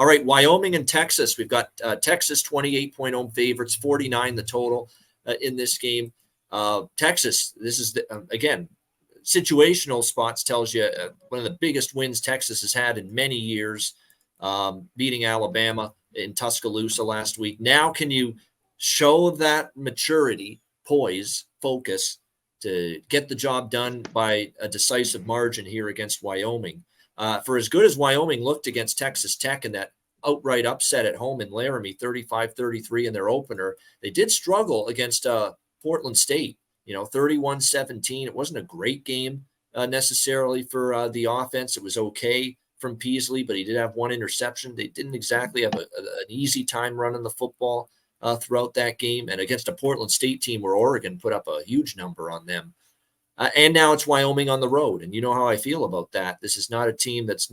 All right, Wyoming and Texas. We've got Texas 28-point home favorites, 49 the total in this game. Texas, this is, again, situational spots tells you one of the biggest wins Texas has had in many years, beating Alabama in Tuscaloosa last week. Now can you show that maturity, poise, focus to get the job done by a decisive margin here against Wyoming? For as good as Wyoming looked against Texas Tech in that outright upset at home in Laramie, 35-33 in their opener, they did struggle against Portland State, 31-17. It wasn't a great game necessarily for the offense. It was okay from Peasley, but he did have one interception. They didn't exactly have an easy time running the football throughout that game, and against a Portland State team where Oregon put up a huge number on them. And now it's Wyoming on the road, and you know how I feel about that. This is not a team that's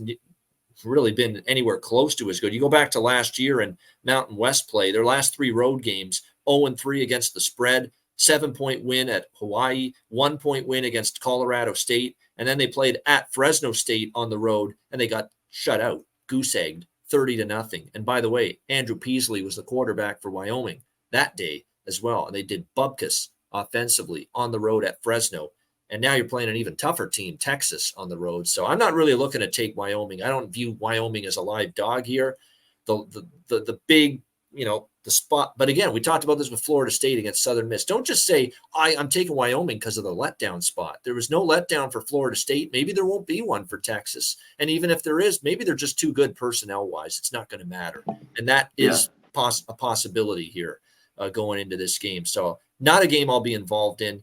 really been anywhere close to as good. You go back to last year in Mountain West play, their last 3 road games, 0-3 against the spread, 7-point win at Hawaii, 1-point win against Colorado State, and then they played at Fresno State on the road, and they got shut out, goose-egged, 30-0. And by the way, Andrew Peasley was the quarterback for Wyoming that day as well, and they did bupkis offensively on the road at Fresno. And now you're playing an even tougher team, Texas, on the road. So I'm not really looking to take Wyoming. I don't view Wyoming as a live dog here. The big, the spot. But again, we talked about this with Florida State against Southern Miss. Don't just say, I'm taking Wyoming because of the letdown spot. There was no letdown for Florida State. Maybe there won't be one for Texas. And even if there is, maybe they're just too good personnel-wise. It's not going to matter. And that is a possibility here going into this game. So not a game I'll be involved in.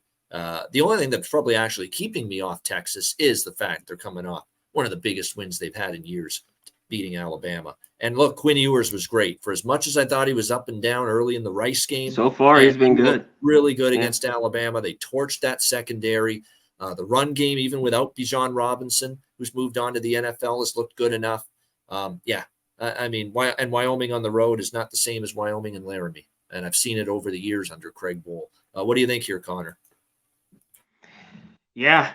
The only thing that's probably actually keeping me off Texas is the fact they're coming off one of the biggest wins they've had in years, beating Alabama. And look, Quinn Ewers was great. For as much as I thought he was up and down early in the Rice game, so far he's been good, really good against Alabama. They torched that secondary. The run game, even without Bijan Robinson, who's moved on to the NFL, has looked good enough. I mean, and Wyoming on the road is not the same as Wyoming and Laramie, and I've seen it over the years under Craig Bohl. What do you think here, Conor? Yeah,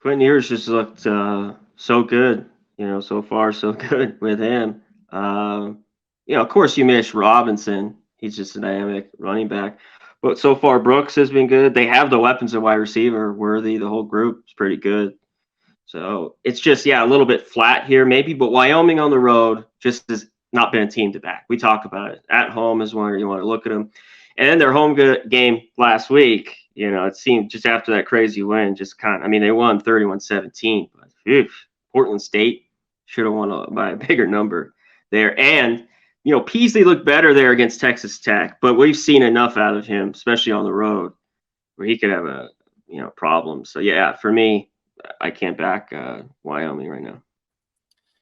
Quentin Ewers just looked so good, so far so good with him. Of course you miss Robinson. He's just a dynamic running back. But so far Brooks has been good. They have the weapons at wide receiver. Worthy, the whole group is pretty good. So it's just, a little bit flat here maybe. But Wyoming on the road just has not been a team to back. We talk about it. At home is where you want to look at them. And then their home game last week, it seemed just after that crazy win, they won 31-17. But Portland State should have won by a bigger number there. And, Peasley looked better there against Texas Tech, but we've seen enough out of him, especially on the road, where he could have a, problem. So, for me, I can't back Wyoming right now.